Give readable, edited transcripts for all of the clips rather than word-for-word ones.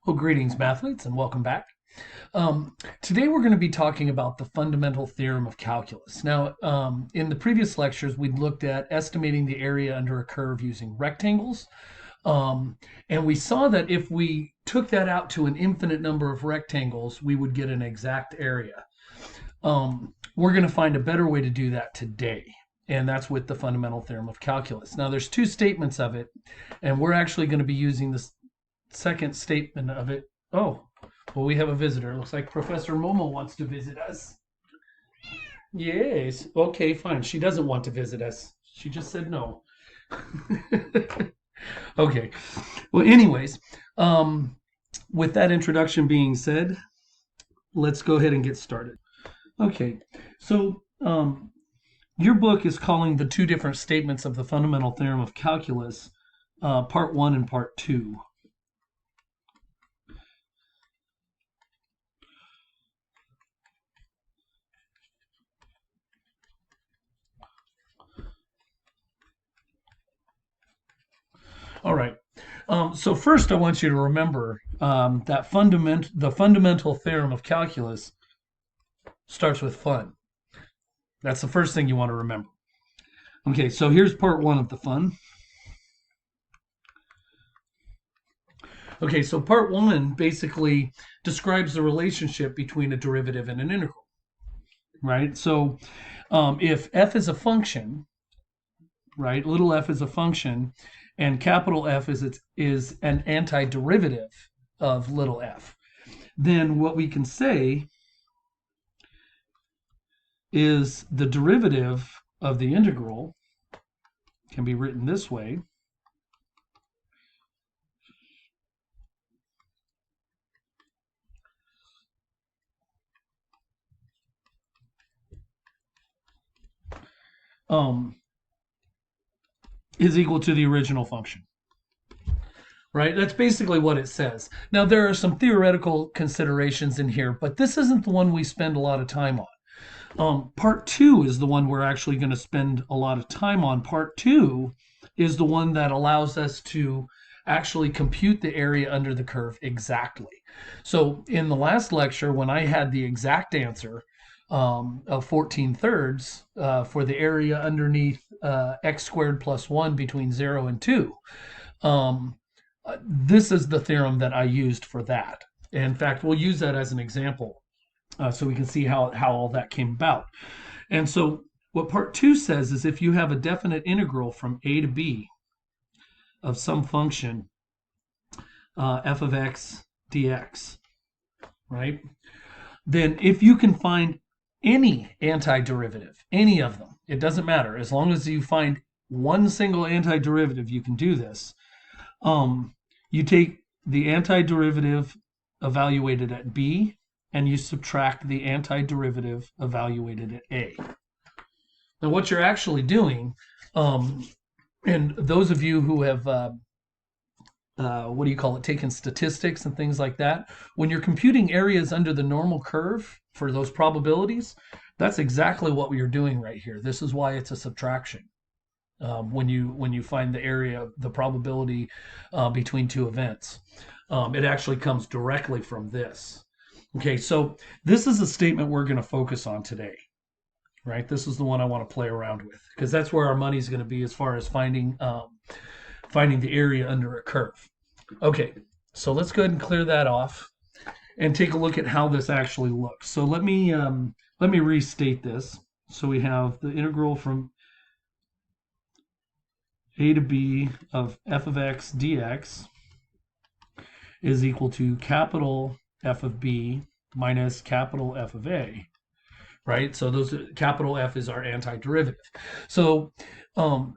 Well, greetings, mathletes, and welcome back. Today we're going to be talking about the fundamental theorem of calculus. Now, in the previous lectures, we'd looked at estimating the area under a curve using rectangles. And we saw that if we took that out to an infinite number of rectangles, we would get an exact area. We're going to find a better way to do that today. And that's with the fundamental theorem of calculus. Now, there's two statements of it, and we're actually going to be using this second statement of it. Oh, well, we have a visitor. Looks like Professor Momo wants to visit us. Yes. Okay, fine. She doesn't want to visit us. She just said no. Okay. Well, anyways, with that introduction being said, let's go ahead and get started. Okay. So, your book is calling the two different statements of the fundamental theorem of calculus, part 1 and part 2. All right. So first, I want you to remember that the fundamental theorem of calculus starts with fun. That's the first thing you want to remember. Okay, so here's part 1 of the fun. Okay, so part 1 basically describes the relationship between a derivative and an integral, right? So if f is a function, right, little f is a function, and capital F is an antiderivative of little f, then what we can say is the derivative of the integral can be written this way. Is equal to the original function. Right? That's basically what it says. Now, there are some theoretical considerations in here, but this isn't the one we spend a lot of time on. Part 2 is the one we're actually going to spend a lot of time on. Part 2 is the one that allows us to actually compute the area under the curve exactly. So in the last lecture, when I had the exact answer of 14/3 for the area underneath x squared plus 1 between 0 and 2, this is the theorem that I used for that. In fact, we'll use that as an example so we can see how all that came about. And so what part 2 says is if you have a definite integral from a to b of some function f of x dx, right? Then if you can find any antiderivative, any of them, it doesn't matter. As long as you find one single antiderivative, you can do this. You take the antiderivative evaluated at b, and you subtract the antiderivative evaluated at a. Now, what you're actually doing, and those of you who have, taken statistics and things like that, when you're computing areas under the normal curve for those probabilities, that's exactly what we are doing right here. This is why it's a subtraction. When you find the area, the probability between two events, it actually comes directly from this. Okay, so this is a statement we're going to focus on today, right? This is the one I want to play around with because that's where our money is going to be as far as finding the area under a curve. Okay, so let's go ahead and clear that off and take a look at how this actually looks. So let me restate this. So we have the integral from a to b of f of x dx is equal to capital F of b minus capital F of a, right? So those capital F is our antiderivative. So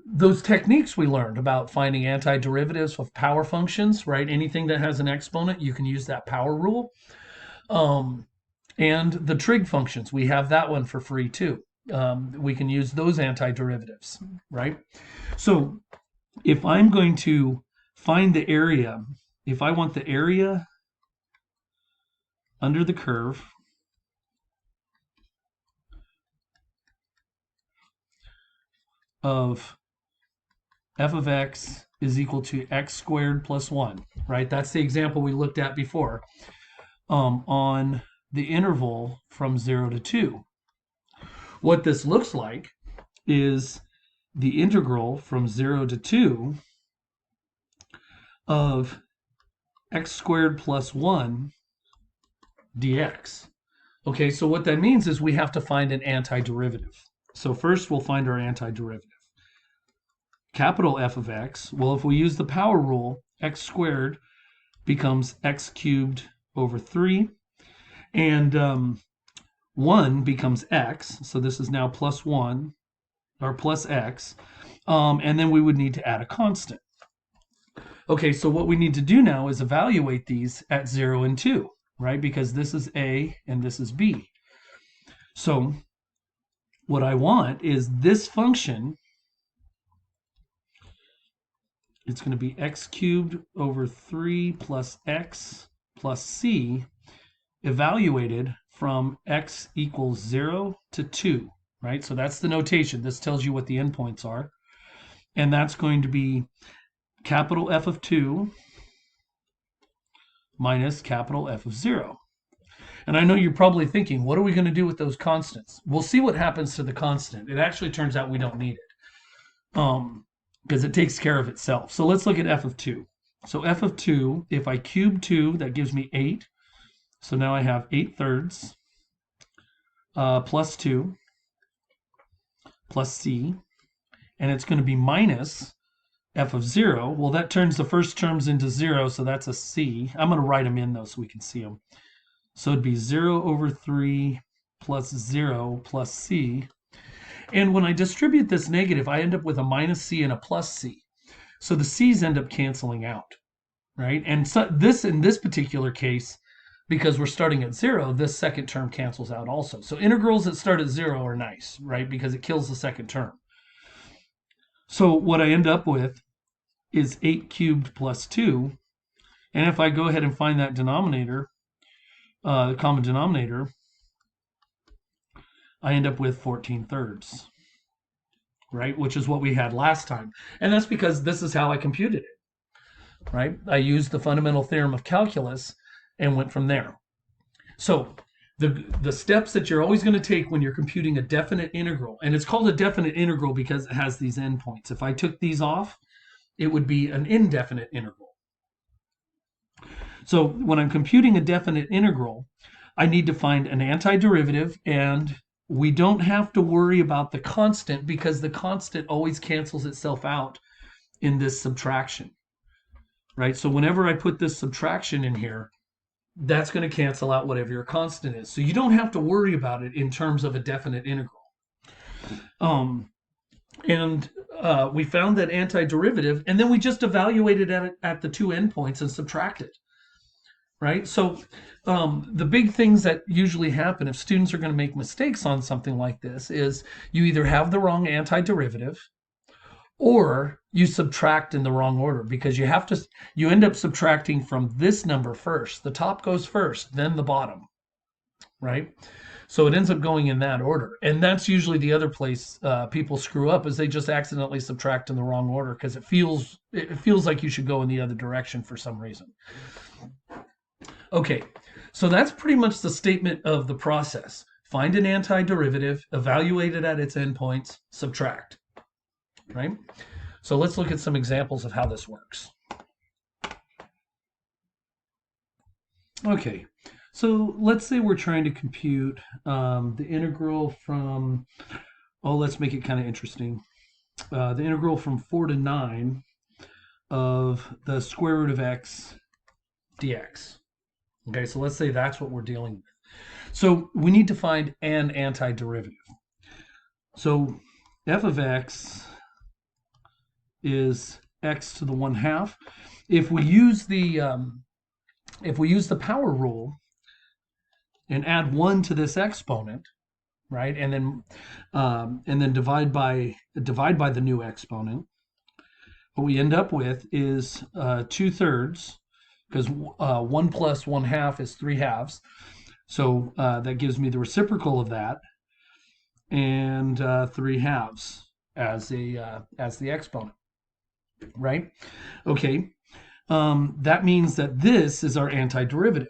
those techniques we learned about finding antiderivatives of power functions, right? Anything that has an exponent, you can use that power rule. And the trig functions, we have that one for free too. We can use those antiderivatives, right? So if I'm going to find the area, if I want the area under the curve of f of x is equal to x squared plus 1, right? That's the example we looked at before on the interval from 0 to 2. What this looks like is the integral from 0 to 2 of x squared plus 1 dx. Okay, so what that means is we have to find an antiderivative. So first we'll find our antiderivative. Capital F of x, well, if we use the power rule, x squared becomes x cubed over 3, and 1 becomes x, so this is now plus 1, or plus x, and then we would need to add a constant. Okay, so what we need to do now is evaluate these at 0 and 2, right? Because this is A and this is B. So what I want is this function, it's going to be x cubed over 3 plus x plus c, evaluated from x equals 0 to 2, right? So that's the notation. This tells you what the endpoints are. And that's going to be capital F of 2 minus capital F of 0. And I know you're probably thinking, what are we going to do with those constants? We'll see what happens to the constant. It actually turns out we don't need it because it takes care of itself. So let's look at F of 2. So F of 2, if I cube 2, that gives me 8. So now I have 8 thirds plus 2 plus c, and it's going to be minus f of 0. Well, that turns the first terms into 0, so that's a c. I'm going to write them in, though, so we can see them. So it'd be 0 over 3 plus 0 plus c. And when I distribute this negative, I end up with a minus c and a plus c. So the c's end up canceling out, right? And so this, in this particular case, because we're starting at 0, this second term cancels out also. So integrals that start at 0 are nice, right? Because it kills the second term. So what I end up with is 8 cubed plus 2. And if I go ahead and find that denominator, the common denominator, I end up with 14 thirds, right? Which is what we had last time. And that's because this is how I computed it, right? I used the fundamental theorem of calculus and went from there. So the steps that you're always going to take when you're computing a definite integral, and it's called a definite integral because it has these endpoints. If I took these off, it would be an indefinite integral. So when I'm computing a definite integral, I need to find an antiderivative, and we don't have to worry about the constant because the constant always cancels itself out in this subtraction, right? So whenever I put this subtraction in here, that's going to cancel out whatever your constant is. So you don't have to worry about it in terms of a definite integral. We found that antiderivative, and then we just evaluated it at the two endpoints and subtracted, right? So the big things that usually happen if students are going to make mistakes on something like this is you either have the wrong antiderivative or you subtract in the wrong order, because you end up subtracting from this number first. The top goes first, then the bottom, right? So it ends up going in that order. And that's usually the other place people screw up, is they just accidentally subtract in the wrong order because it feels like you should go in the other direction for some reason. Okay, so that's pretty much the statement of the process. Find an antiderivative, evaluate it at its endpoints, subtract, right? So let's look at some examples of how this works. Okay, so let's say we're trying to compute the integral from, let's make it kind of interesting. The integral from 4 to 9 of the square root of x dx. Okay, so let's say that's what we're dealing with. So we need to find an antiderivative. So f of x is x to the 1/2. If we use the power rule and add 1 to this exponent, right, and then divide by the new exponent, what we end up with is 2 thirds, because 1 plus 1/2 is 3/2. So that gives me the reciprocal of that, and 3/2 as the exponent. right? Okay, that means that this is our antiderivative.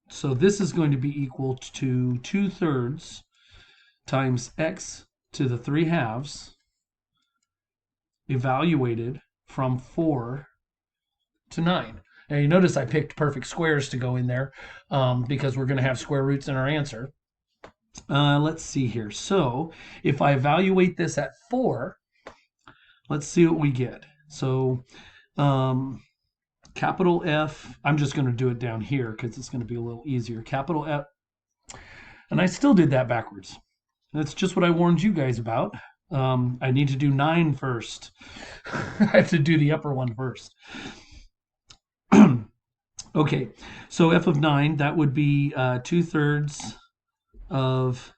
So this is going to be equal to 2/3 times x to the 3/2 evaluated from 4 to 9. Now you notice I picked perfect squares to go in there because we're going to have square roots in our answer. Let's see here. So if I evaluate this at 4, let's see what we get. So capital F, I'm just going to do it down here because it's going to be a little easier. Capital F, and I still did that backwards. That's just what I warned you guys about. I need to do 9 first. I have to do the upper one first. Okay, so f of 9, that would be 2/3 of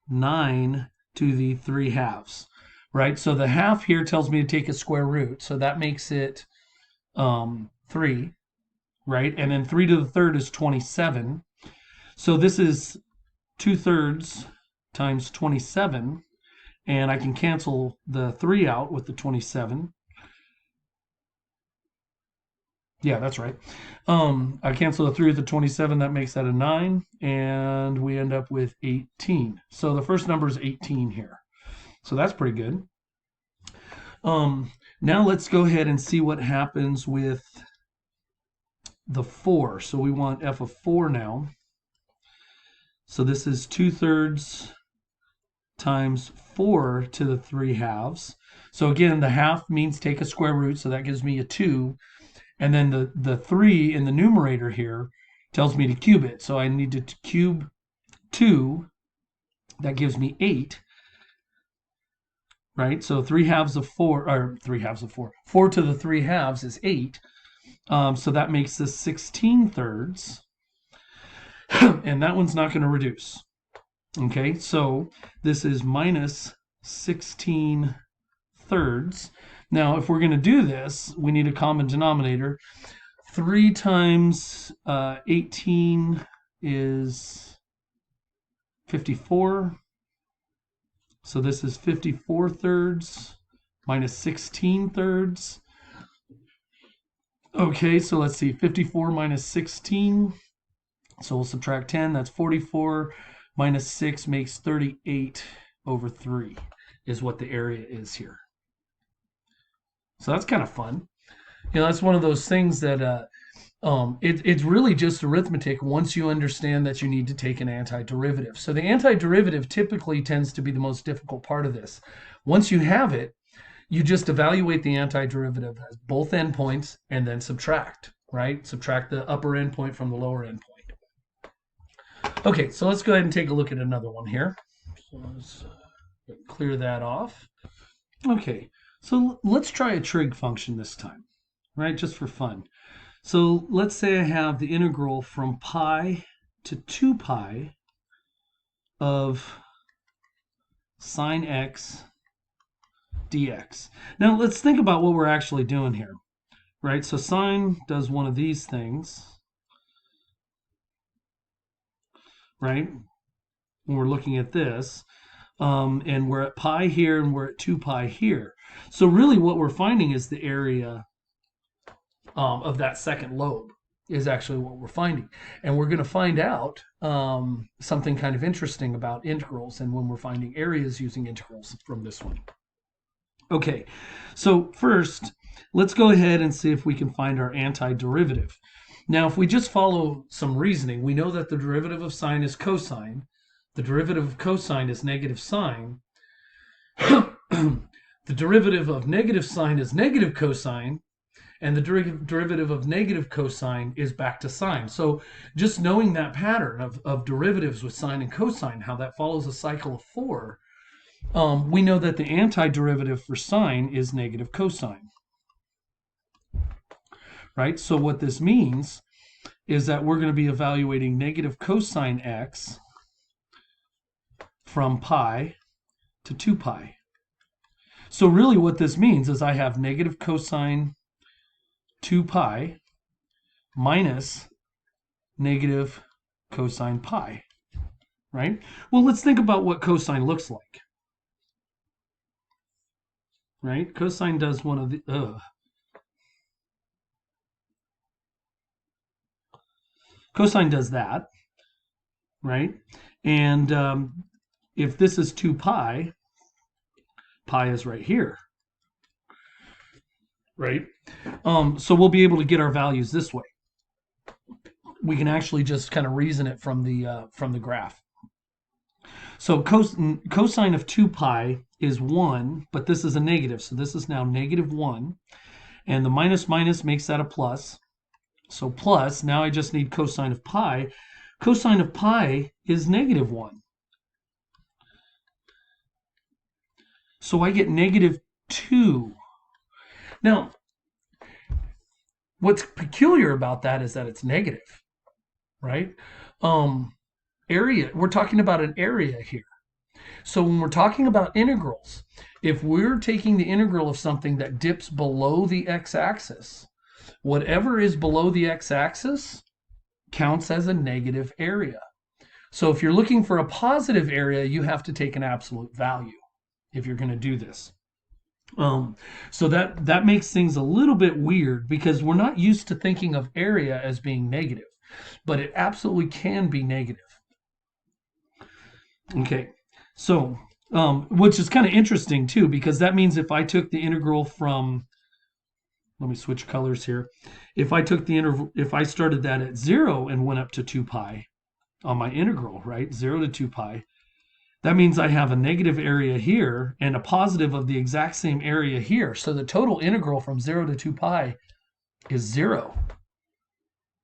9 to the 3/2, right? So the half here tells me to take a square root, so that makes it 3, right? And then 3 to the 3rd is 27. So this is 2/3 times 27, and I can cancel the 3 out with the 27. Yeah, that's right. I cancel the 3 with the 27. That makes that a 9. And we end up with 18. So the first number is 18 here. So that's pretty good. Now let's go ahead and see what happens with the 4. So we want f of 4 now. So this is 2/3 times 4 to the 3/2. So again, the half means take a square root. So that gives me a 2. And then the 3 in the numerator here tells me to cube it. So I need to cube 2. That gives me 8. Right? So 3/2 of 4, or 3/2 of 4. 4 to the 3/2 is 8. So that makes this 16/3. And that one's not going to reduce. Okay, so this is minus 16/3. Now, if we're going to do this, we need a common denominator. 3 times 18 is 54. So this is 54/3 minus 16/3. Okay, so let's see, 54 minus 16. So we'll subtract 10. That's 44 minus 6 makes 38/3 is what the area is here. So that's kind of fun. You know, that's one of those things that it's really just arithmetic once you understand that you need to take an antiderivative. So the antiderivative typically tends to be the most difficult part of this. Once you have it, you just evaluate the antiderivative as both endpoints and then subtract, right? Subtract the upper endpoint from the lower endpoint. Okay, so let's go ahead and take a look at another one here. So let's clear that off. Okay, so let's try a trig function this time, right? Just for fun. So let's say I have the integral from pi to 2 pi of sine x dx. Now let's think about what we're actually doing here, right? So sine does one of these things, right? When we're looking at this, and we're at pi here and we're at 2 pi here. So really what we're finding is the area of that second lobe is actually what we're finding. And we're going to find out something kind of interesting about integrals and when we're finding areas using integrals from this one. Okay, so first, let's go ahead and see if we can find our antiderivative. Now, if we just follow some reasoning, we know that the derivative of sine is cosine. The derivative of cosine is negative sine. The derivative of negative sine is negative cosine. And the derivative of negative cosine is back to sine. So just knowing that pattern of derivatives with sine and cosine, how that follows a cycle of 4, we know that the antiderivative for sine is negative cosine. Right? So what this means is that we're going to be evaluating negative cosine x from pi to 2 pi. So really what this means is I have negative cosine 2 pi minus negative cosine pi, right? Well, let's think about what cosine looks like. right? Cosine does one of the, cosine does that, right? And if this is 2 pi, pi is right here, right? So we'll be able to get our values this way. We can actually just kind of reason it from the graph. So cosine of 2 pi is 1, but this is a negative, so this is now negative 1. And the minus minus makes that a plus. So plus, now I just need cosine of pi. Cosine of pi is negative 1. So I get negative 2. Now, what's peculiar about that is that it's negative, right? Area, we're talking about an area here. So when we're talking about integrals, if we're taking the integral of something that dips below the x-axis, whatever is below the x-axis counts as a negative area. So if you're looking for a positive area, you have to take an absolute value if you're going to do this. So that makes things a little bit weird because we're not used to thinking of area as being negative, but it absolutely can be negative. Okay, so which is kind of interesting too, because that means if I took the integral from, let me switch colors here. If I took the interval, if I started that at 0 and went up to 2 pi on my integral, right, 0 to 2 pi, that means I have a negative area here and a positive of the exact same area here. So the total integral from 0 to 2 pi is 0,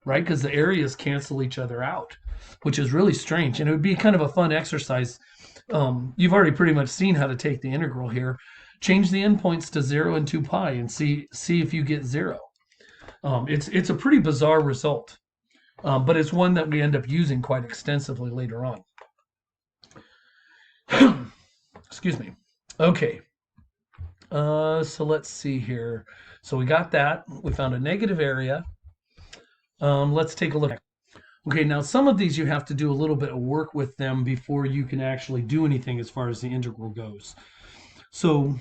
right? Because the areas cancel each other out, which is really strange. And it would be kind of a fun exercise. You've already pretty much seen how to take the integral here. Change the endpoints to 0 and 2 pi and see if you get 0. It's a pretty bizarre result, but it's one that we end up using quite extensively later on. Excuse me. Okay. So let's see here. So we got that. We found a negative area. Let's take a look. Okay, now some of these you have to do a little bit of work with them before you can actually do anything as far as the integral goes. So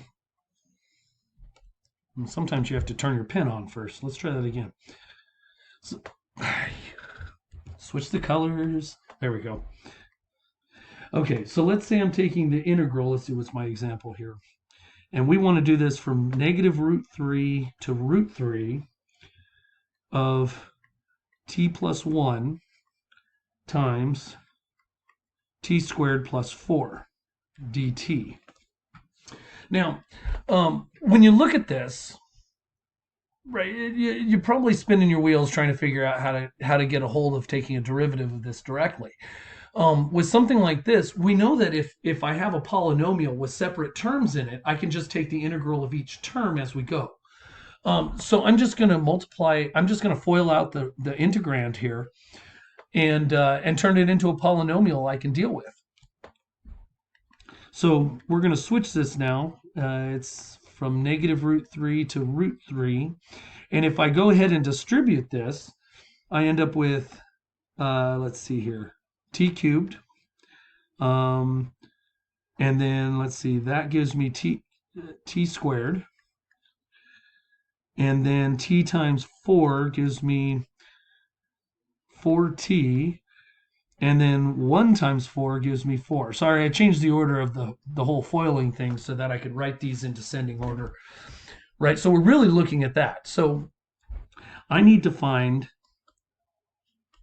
sometimes you have to turn your pen on first. Let's try that again. So, switch the colors. There we go. Okay, so let's say I'm taking the integral. Let's see what's my example here. And we want to do this from negative root 3 to root 3 of t plus 1 times t squared plus 4 dt. Now, when you look at this, right, you're probably spinning your wheels trying to figure out how to get a hold of taking a derivative of this directly. With something like this, we know that if I have a polynomial with separate terms in it, I can just take the integral of each term as we go. So I'm just going to multiply, I'm just going to FOIL out the integrand here and turn it into a polynomial I can deal with. So we're going to switch this now. It's from negative root 3 to root 3. And if I go ahead and distribute this, I end up with, let's see here, t cubed. And then let's see, that gives me t squared. And then t times 4 gives me 4t. And then 1 times 4 gives me 4. Sorry, I changed the order of the whole foiling thing so that I could write these in descending order. Right, so we're really looking at that. So I need to find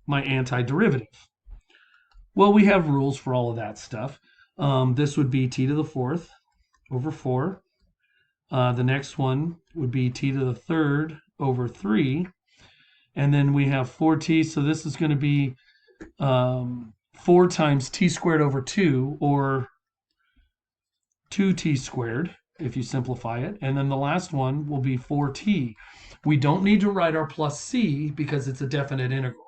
my antiderivative. Well, we have rules for all of that stuff. This would be t to the 4th over 4. The next one would be t to the 3rd over 3. And then we have 4t, so this is going to be 4 times t squared over 2, or 2t squared, if you simplify it. And then the last one will be 4t. We don't need to write our plus c because it's a definite integral.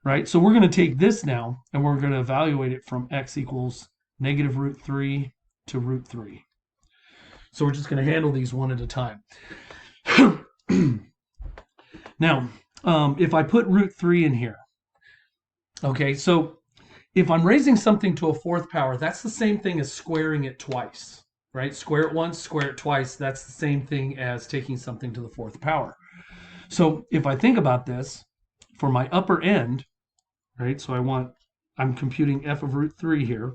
Right? So we're going to take this now, and we're going to evaluate it from x equals negative root 3 to root 3. So we're just going to handle these one at a time. Now, if I put root 3 in here, okay, so if I'm raising something to a 4th power, that's the same thing as squaring it twice, right? Square it once, square it twice. That's the same thing as taking something to the fourth power. So if I think about this, for my upper end, right? So I'm computing f of root 3 here.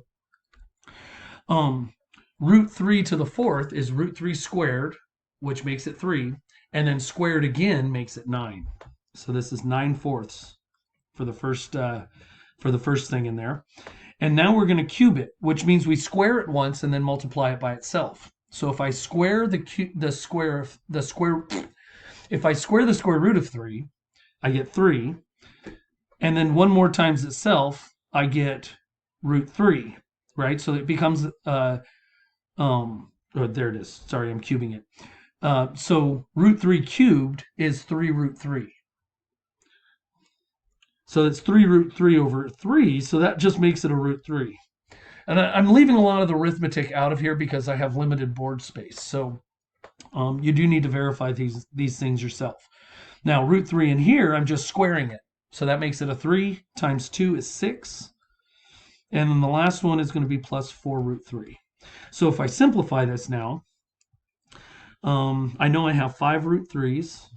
Root 3 to the fourth is root 3 squared, which makes it 3, and then squared again makes it 9. So this is 9/4 for the first thing in there. And now we're going to cube it, which means we square it once and then multiply it by itself. So if I square the square root of 3, I get 3. And then one more times itself, I get root 3, right? So it becomes there it is. Sorry, I'm cubing it. So root 3 cubed is 3 root 3. So it's 3 root 3 over 3, so that just makes it a root 3. And I'm leaving a lot of the arithmetic out of here because I have limited board space. So you do need to verify these things yourself. Now, root 3 in here, I'm just squaring it. So that makes it a 3 times 2 is 6. And then the last one is going to be plus 4 root 3. So if I simplify this now, I know I have 5 root 3s.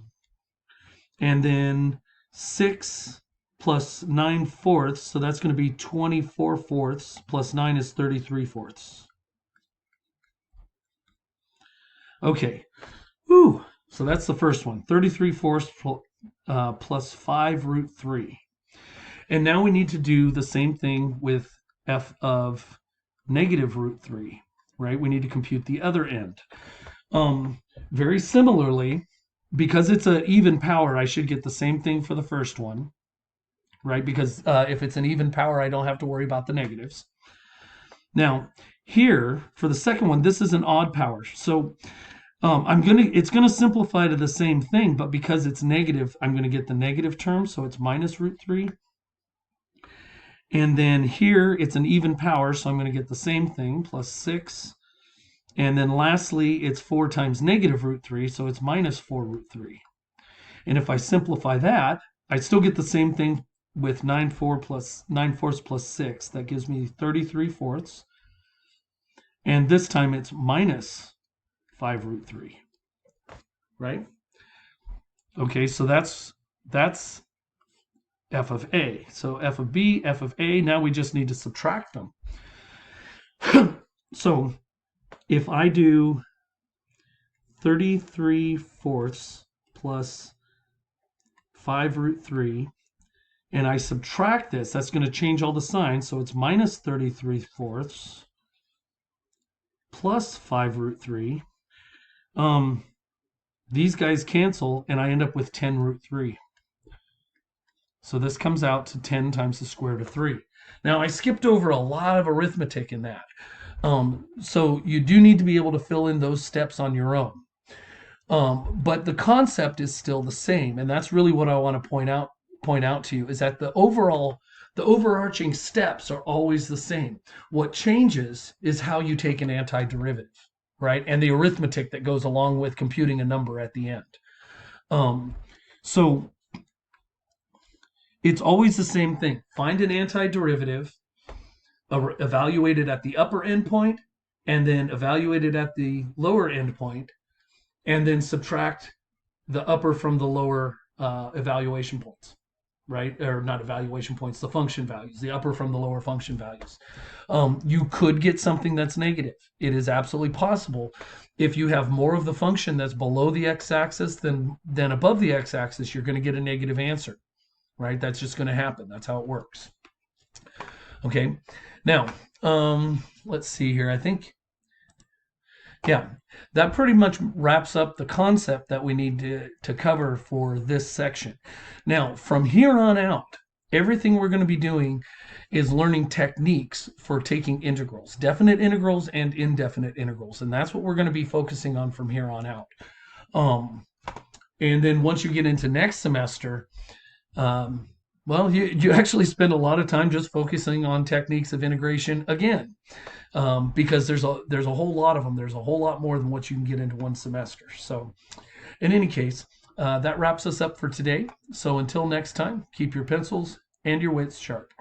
And then 6 plus 9/4, so that's going to be 24/4, plus 9 is 33/4. Okay, so that's the first one, 33/4 plus 5 root 3. And now we need to do the same thing with f of negative root 3, right? We need to compute the other end. Very similarly, because it's an even power, I should get the same thing for the first one, right? Because if it's an even power, I don't have to worry about the negatives. Now, here, for the second one, this is an odd power. So it's gonna simplify to the same thing, but because it's negative, I'm gonna get the negative term, so it's minus root 3. And then here, it's an even power, so I'm gonna get the same thing, plus 6. And then lastly, it's 4 times negative root 3, so it's minus 4 root 3. And if I simplify that, I still get the same thing with 9/4 plus 6. That gives me 33/4. And this time it's minus 5 root 3, right? Okay, so that's f of a. So f of b, f of a, now we just need to subtract them. So if I do 33/4 plus 5 root 3, and I subtract this, that's going to change all the signs, so it's minus 33/4 plus 5 root 3. These guys cancel, and I end up with 10 root 3. So this comes out to 10 times the square root of 3. Now, I skipped over a lot of arithmetic in that. So you do need to be able to fill in those steps on your own. But the concept is still the same, and that's really what I want to point out to you, is that the overarching steps are always the same. What changes is how you take an antiderivative, right? And the arithmetic that goes along with computing a number at the end. So it's always the same thing. Find an antiderivative, evaluate it at the upper endpoint, and then evaluate it at the lower endpoint, and then subtract the upper from the lower evaluation points, right? Or not evaluation points, the function values, the upper from the lower function values. You could get something that's negative. It is absolutely possible. If you have more of the function that's below the x-axis than above the x-axis, you're going to get a negative answer, right? That's just going to happen. That's how it works. Okay, now, let's see here. I think, yeah, that pretty much wraps up the concept that we need to cover for this section. Now, from here on out, everything we're going to be doing is learning techniques for taking integrals, definite integrals and indefinite integrals, and that's what we're going to be focusing on from here on out. And then once you get into next semester, well, you actually spend a lot of time just focusing on techniques of integration again, because there's a whole lot of them. There's a whole lot more than what you can get into one semester. So in any case, that wraps us up for today. So until next time, keep your pencils and your wits sharp.